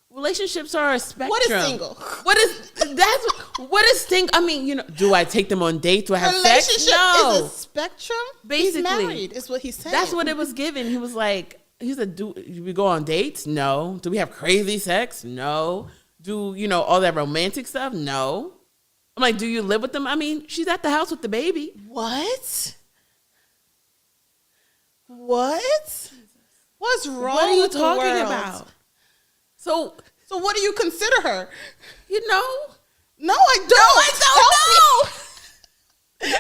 relationships are a spectrum. What is single? What is single? I mean, do I take them on dates? Do I have sex? No. Is a spectrum. Basically, he's married. Is what he's saying. That's what it was given. He was like, do we go on dates? No. Do we have crazy sex? No. Do all that romantic stuff? No. I'm like, do you live with them? I mean, she's at the house with the baby. What? What's wrong? What are you with talking the world? about? So what do you consider her? No, I don't. I don't know.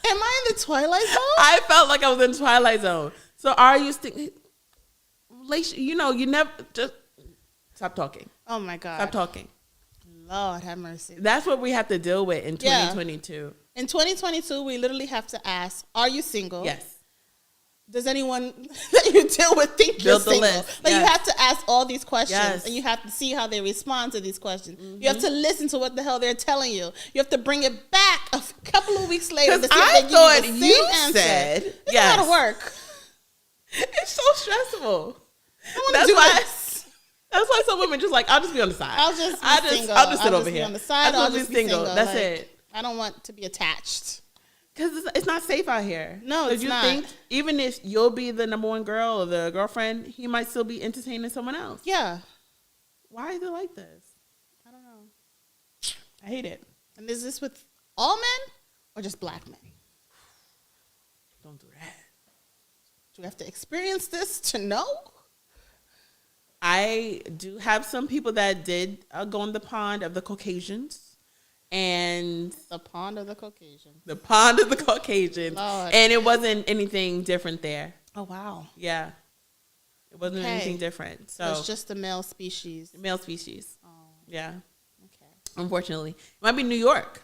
Am I in the Twilight Zone? I felt like I was in Twilight Zone. So are you you never just stop talking. Oh my God. Stop talking. Lord have mercy. That's what we have to deal with in 2022. In 2022, we literally have to ask, are you single? Yes. Does anyone that you deal with think you're single? List. Like, you have to ask all these questions, Yes. and you have to see how they respond to these questions. You have to listen to what the hell they're telling you. You have to bring it back a couple of weeks later to see I if they thought give you the you same answer. said It's yes. a lot of work. It's so stressful. I want to do this. That's why some women just like, I'll just be on the side. I'll just single. I'll just sit over be here on the side. I'll just be single. That's it. I don't want to be attached. Because it's not safe out here. No, it's you not. think even if you'll be the number one girl or the girlfriend, he might still be entertaining someone else. Yeah. Why is it like this? I don't know. I hate it. And is this with all men or just black men? Don't do that. Do we have to experience this to know? I do have some people that did go in the pond of the Caucasians. And the pond of the Caucasians. The pond of the Caucasians. Lord. And it wasn't anything different there. Oh, wow. Yeah. It wasn't anything different. So it's just the male species. The male species. Oh. Yeah. Okay. Unfortunately. It might be New York.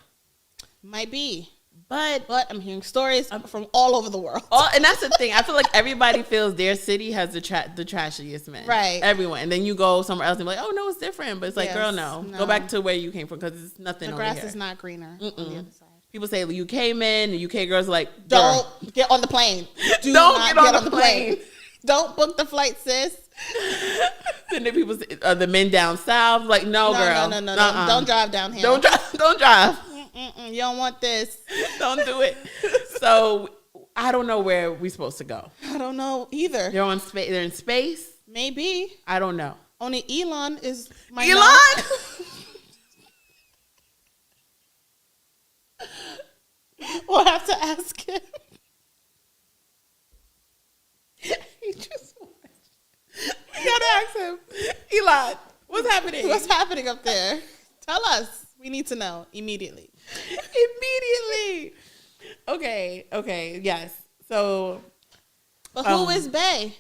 Might be. But I'm hearing stories from all over the world. And that's the thing. I feel like everybody feels their city has the trashiest men. Right. Everyone. And then you go somewhere else and be like, oh, no, it's different. But it's like, Yes, girl, no. Go back to where you came from because it's nothing over here. The grass is not greener on the other side. People say UK men and UK girls are like, don't get on the plane. Don't get on the plane. Don't book the flight, sis. Then the people say, the men down south, like, no, girl. No. Don't drive down here. Don't drive. You don't want this. Don't do it. So I don't know where we're supposed to go. I don't know either. They're on space. They're in space. Maybe. I don't know. Only Elon is my Elon. We'll have to ask him. He just watched. We gotta ask him. Elon, what's happening? What's happening up there? Tell us. We need to know immediately. Okay, yes. So, but who is Bay?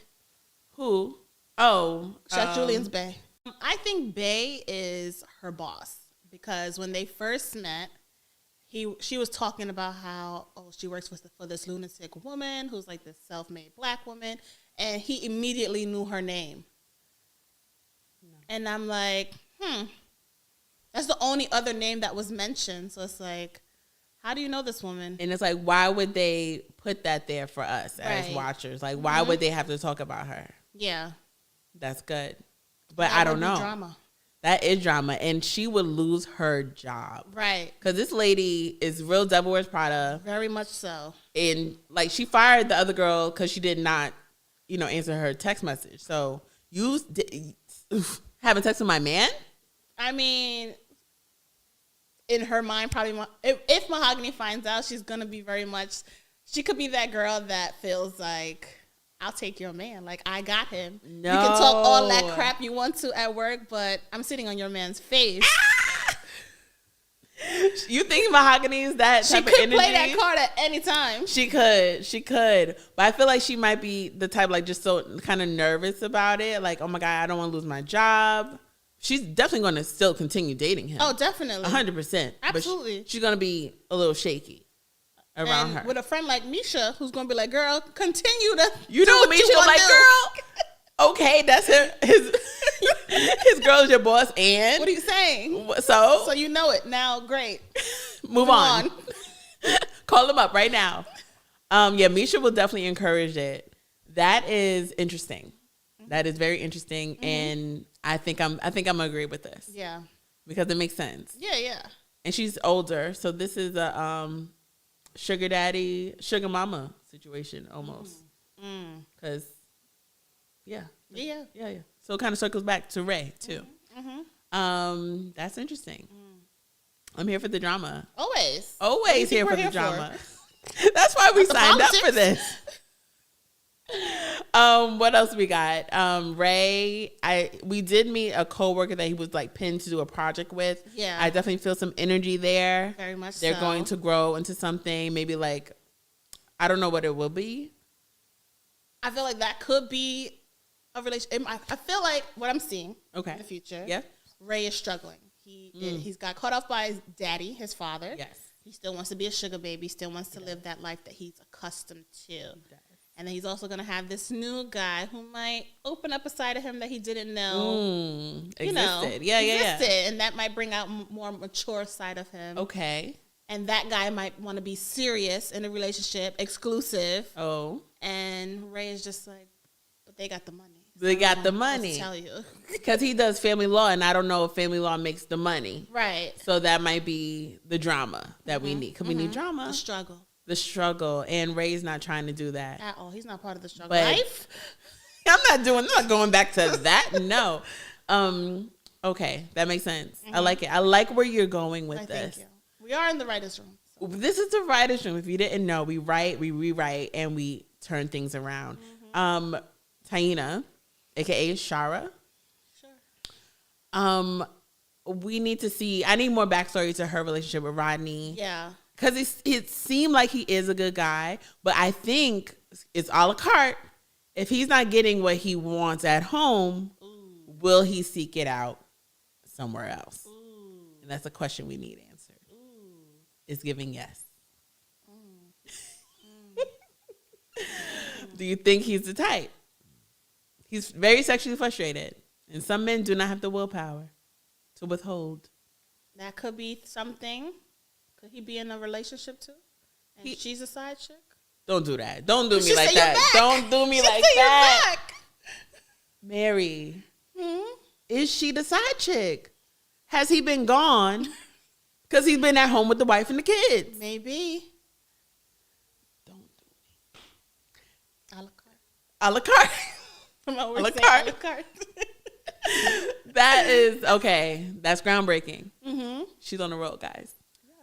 Who? Oh, Chef Julian's Bay. I think Bay is her boss because when they first met, she was talking about how she works for this lunatic woman who's like this self-made black woman, and he immediately knew her name. No. And I'm like, that's the only other name that was mentioned. So it's like, how do you know this woman? And it's like, why would they put that there for us as watchers? Like, why would they have to talk about her? Yeah. That's good. But I don't know. Drama. That is drama. And she would lose her job. Right. Because this lady is real Devil Wears Prada. Very much so. And like, she fired the other girl because she did not, answer her text message. So you haven't texted my man? I mean, in her mind, probably if Mahogany finds out, she's gonna be she could be that girl that feels like, I'll take your man. Like, I got him. No. You can talk all that crap you want to at work, but I'm sitting on your man's face. You think Mahogany is that type of energy? She could play that card at any time. She could. But I feel like she might be the type, like, just so kind of nervous about it. Like, oh my God, I don't want to lose my job. She's definitely going to still continue dating him. Oh, definitely. 100%. Absolutely. But she's going to be a little shaky around her. With a friend like Misha, who's going to be like, girl, continue to You know Misha like, girl, okay, that's his girl is your boss, and? What are you saying? So you know it. Now, great. Move on. Call him up right now. Yeah, Misha will definitely encourage it. That is interesting. Mm-hmm. That is very interesting, and I think I'm gonna agree with this. Yeah, because it makes sense. Yeah. And she's older, so this is a sugar daddy, sugar mama situation almost. Because yeah. So it kind of circles back to Ray too. Mm-hmm. That's interesting. I'm here for the drama. Always here for the drama. That's why we signed up for this. What else we got? Ray, we did meet a coworker that he was like pinned to do a project with. Yeah. I definitely feel some energy there. Very much They're going to grow into something, maybe like, I don't know what it will be. I feel like that could be a relationship. I feel like what I'm seeing in the future, Ray is struggling. He's got caught off by his daddy, his father. Yes. He still wants to be a sugar baby, still wants to live that life that he's accustomed to. And then he's also going to have this new guy who might open up a side of him that he didn't know. Existed. Yeah. And that might bring out more mature side of him. Okay. And that guy might want to be serious in a relationship, exclusive. Oh. And Ray is just like, but they got the money. They got the money. I'll tell you. Because he does family law, and I don't know if family law makes the money. Right. So that might be the drama that we need. Because we need drama. The struggle. And Ray's not trying to do that. At all. He's not part of the struggle. But life? I'm not going back to that. No. Okay. That makes sense. I like it. I like where you're going with this. Thank you. We are in the writer's room. So. This is the writer's room. If you didn't know, we write, we rewrite, and we turn things around. Taina, aka Shara. Sure. We need to see. I need more backstory to her relationship with Rodney. Yeah. Because it seemed like he is a good guy, but I think it's a la carte. If he's not getting what he wants at home, will he seek it out somewhere else? And that's a question we need answered. Is giving yes. Do you think he's the type? He's very sexually frustrated, and some men do not have the willpower to withhold. That could be something. Could he be in a relationship too? And she's a side chick? Don't do that. Don't do me like that. Don't do me like that. Mary, is she the side chick? Has he been gone? Because he's been at home with the wife and the kids. Maybe. Don't do me. A la carte. A la carte. A la carte. A la carte. That is, okay. That's groundbreaking. She's on the road, guys.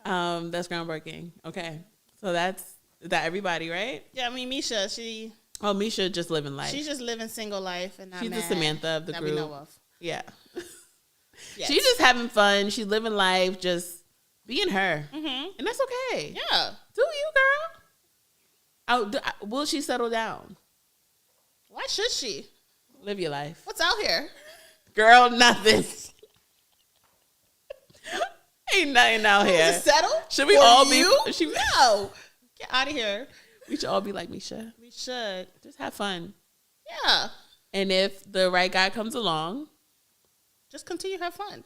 That's groundbreaking. Okay. So is that everybody, right? Yeah, I mean, Misha, she... Oh, Misha just living life. She's just living single life and not She's mad the Samantha of the that group. we know of. Yeah. Yes. She's just having fun. She's living life, just being her. Mm-hmm. And that's okay. Yeah. Do you, girl? Will she settle down? Why should she? Live your life. What's out here? Girl, nothing. Ain't nothing out here. Settle? Should we For all you? be? No. Get out of here. We should all be like Misha. We should. Just have fun. Yeah. And if the right guy comes along, just continue to have fun.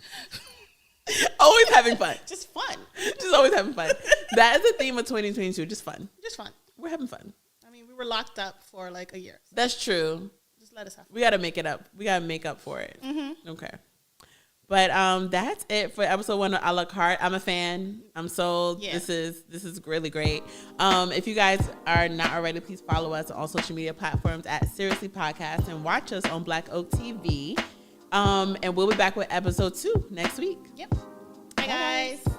Always having fun. Just fun. Just always having fun. That is the theme of 2022. Just fun. Just fun. We're having fun. I mean, we were locked up for like a year. So that's true. Just let us have fun. We got to make it up. We got to make up for it. Mm-hmm. Okay. But that's it for episode 1 of A La Carte. I'm a fan. I'm sold. Yeah. This is really great. If you guys are not already, please follow us on all social media platforms at Seriously Podcast and watch us on Black Oak TV. And we'll be back with episode 2 next week. Yep. Bye, guys.